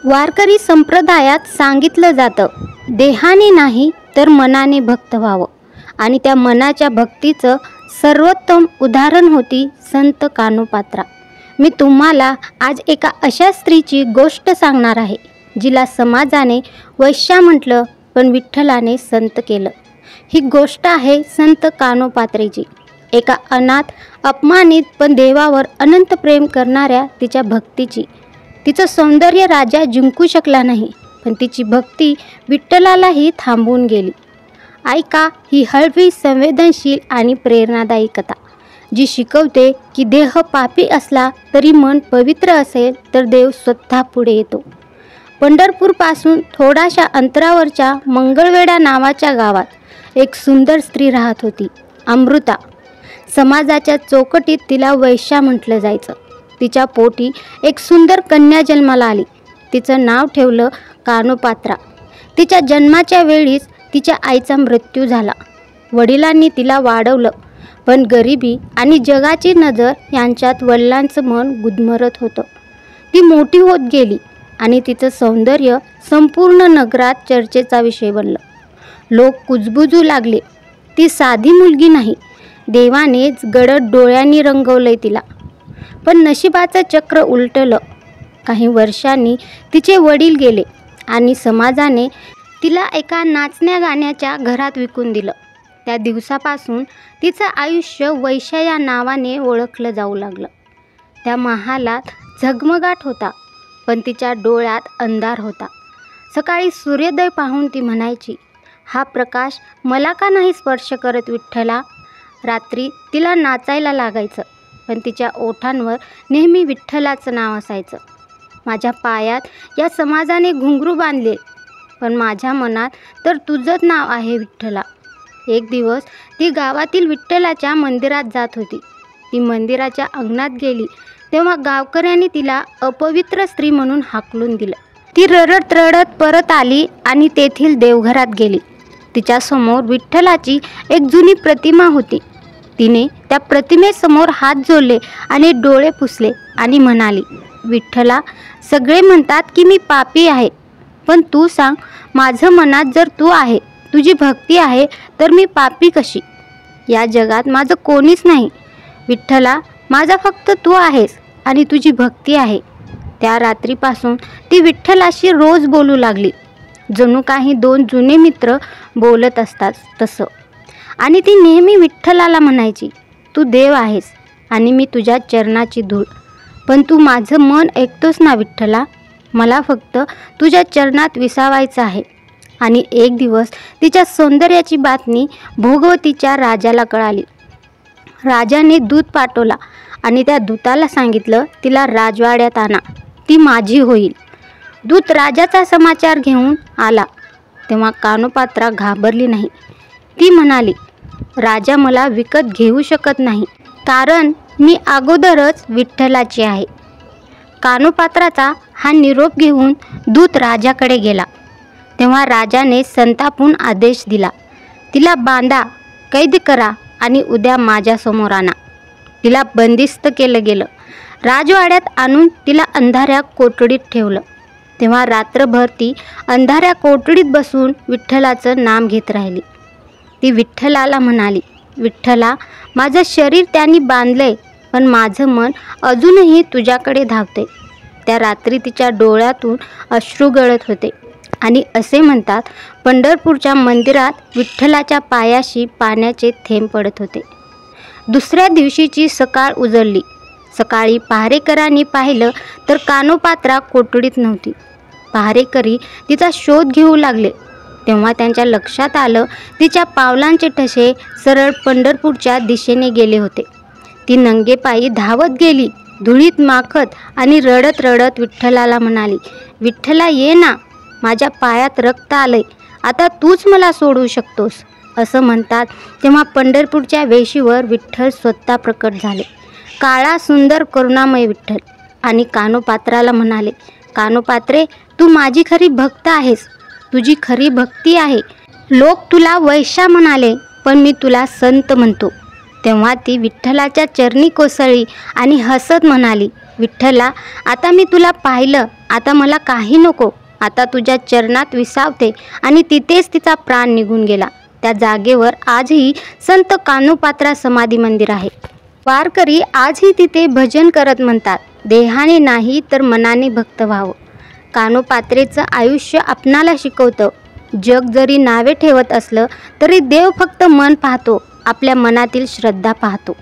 वारकरी संप्रदायात सांगितलं जातं, देहाने नाही तर मनाने भक्त व्हावं. आणि त्या मनाच्या भक्तीचं सर्वोत्तम उदाहरण होती संत कानोपात्रा. मी तुम्हाला आज एका अशा स्त्रीची गोष्ट सांगणार आहे, जिला समाजाने वैश्या म्हटलं, पण विठ्ठलाने संत केलं. ही गोष्ट आहे संत कानोपात्रेची, एका अनाथ, अपमानित पण देवावर अनंत प्रेम करणाऱ्या तिच्या भक्तीची. तिचं सौंदर्य राजा जिंकू शकला नाही, पण तिची भक्ती विठ्ठलालाही थांबवून गेली. ऐका ही हळवी, संवेदनशील आणि प्रेरणादायी कथा, जी शिकवते की देह पापी असला तरी मन पवित्र असेल तर देव स्वतः पुढे येतो. पंढरपूरपासून थोड्याशा अंतरावरच्या मंगळवेढा नावाच्या गावात एक सुंदर स्त्री राहत होती, अमृता. समाजाच्या चौकटीत तिला वैश्या म्हटलं जायचं. तिच्या पोटी एक सुंदर कन्या जन्माला आली. तिचं नाव ठेवलं कानोपात्रा. तिच्या जन्माच्या वेळीच तिच्या आईचा मृत्यू झाला. वडिलांनी तिला वाढवलं, पण गरिबी आणि जगाची नजर यांच्यात वडिलांचं मन गुदमरत होतं. ती मोठी होत गेली आणि तिचं सौंदर्य संपूर्ण नगरात चर्चेचा विषय बनलं. लोक कुजबुजू लागले, ती साधी मुलगी नाही, देवानेच गडद डोळ्यांनी रंगवलंय तिला. पण नशिबाचं चक्र उलटलं. काही वर्षांनी तिचे वडील गेले आणि समाजाने तिला एका नाचण्या गाण्याच्या घरात विकून दिलं. त्या दिवसापासून तिचं आयुष्य वैश्या या नावाने ओळखलं जाऊ लागलं. त्या महालात झगमगाट होता, पण तिच्या डोळ्यात अंधार होता. सकाळी सूर्योदय पाहून ती म्हणायची, हा प्रकाश मला का नाही स्पर्श करत विठ्ठला. रात्री तिला नाचायला लागायचं, पण तिच्या ओठांवर नेहमी विठ्ठलाचं नाव असायचं. माझ्या पायात या समाजाने घुंगरू बांधले, पण माझ्या मनात तर तुझंच नाव आहे विठ्ठला. एक दिवस ती गावातील विठ्ठलाच्या मंदिरात जात होती. ती मंदिराच्या अंगणात गेली तेव्हा गावकऱ्यांनी तिला अपवित्र स्त्री म्हणून हाकलून दिलं. ती रडत रडत परत आली आणि तेथील देवघरात गेली. तिच्यासमोर विठ्ठलाची एक जुनी प्रतिमा होती. तिने त्या प्रतिमेसमोर हात जोडले आणि डोळे पुसले आणि म्हणाली, विठ्ठला, सगळे म्हणतात की मी पापी आहे, पण तू सांग, माझं मनात जर तू आहे, तुझी भक्ती आहे, तर मी पापी कशी? या जगात माझं कोणीच नाही. विठ्ठला, माझा फक्त तू आहेस आणि तुझी भक्ती आहे. त्या रात्रीपासून ती विठ्ठलाशी रोज बोलू लागली, जणू काही दोन जुने मित्र बोलत असतात तसं. आणि ती नेहमी विठ्ठलाला म्हणायची, तू देव आहेस आणि मी तुझ्या चरणाची धूळ, पण तू माझं मन ऐकतोस ना विठ्ठला. मला फक्त तुझ्या चरणात विसावायचं आहे. आणि एक दिवस तिच्या सौंदर्याची बातमी भोगवतीच्या राजाला कळाली. राजाने दूत पाठवला आणि त्या दूताला सांगितलं, तिला राजवाड्यात आणा, ती माझी होईल. दूत राजाचा समाचार घेऊन आला तेव्हा कानोपात्रा घाबरली नाही. ती म्हणाली, राजा मला विकत घेऊ शकत नाही, कारण मी अगोदरच विठ्ठलाची आहे. कानोपात्राचा हा निरोप घेऊन दूत राजाकडे गेला. तेव्हा राजाने संतापून आदेश दिला, तिला बांधा, कैद करा आणि उद्या माझ्यासमोर आणा. तिला बंदिस्त केलं गेलं. राजवाड्यात आणून तिला अंधाऱ्या कोठडीत ठेवलं. तेव्हा रात्रभर ती अंधाऱ्या कोठडीत बसून विठ्ठलाचं नाम घेत राहिली. ती विठ्ठलाला म्हणाली, विठ्ठला, माझं शरीर त्यांनी बांधलंय, पण माझं मन अजूनही तुझ्याकडे धावते. त्या रात्री तिच्या डोळ्यातून अश्रू गळत होते आणि असे म्हणतात, पंढरपूरच्या मंदिरात विठ्ठलाच्या पायाशी पाण्याचे थेंब पडत होते. दुसऱ्या दिवशीची सकाळ उजळली. सकाळी पहारेकरांनी पाहिलं तर कानोपात्रा कोठडीत नव्हती. पहारेकरी तिचा शोध घेऊ लागले. तेव्हा त्यांच्या लक्षात आलं, तिच्या पावलांचे ठसे सरळ पंढरपूरच्या दिशेने गेले होते. ती नंगे पायी धावत गेली, धुळीत माखत आणि रडत रडत विठ्ठलाला म्हणाली, विठ्ठला, ये ना, माझ्या पायात रक्त आलंय, आता तूच मला सोडवू शकतोस. असं म्हणतात तेव्हा पंढरपूरच्या वेशीवर विठ्ठल स्वतः प्रकट झाले. काळा, सुंदर, करुणामय विठ्ठल. आणि कानोपात्राला म्हणाले, कानोपात्रे, तू माझी खरी भक्त आहेस, तुझी खरी भक्ती आहे. लोक तुला वैश्या म्हणाले, पण मी तुला संत म्हणतो. तेव्हा ती विठ्ठलाच्या चरणी कोसळली आणि हसत म्हणाली, विठ्ठला, आता मी तुला पाहिलं आता मला काही नको, आता तुझ्या चरणात विसावते. आणि तिथेच तिचा प्राण निघून गेला. त्या जागेवर आजही संत कानोपात्रा समाधी मंदिर आहे. वारकरी आजही तिथे भजन करत म्हणतात, देहाने नाही तर मनाने भक्त व्हावं. कानोपात्रेचं आयुष्य आपणाला शिकवतं, जग जरी नावे ठेवत असलं तरी देव फक्त मन पाहतो, आपल्या मनातील श्रद्धा पाहतो.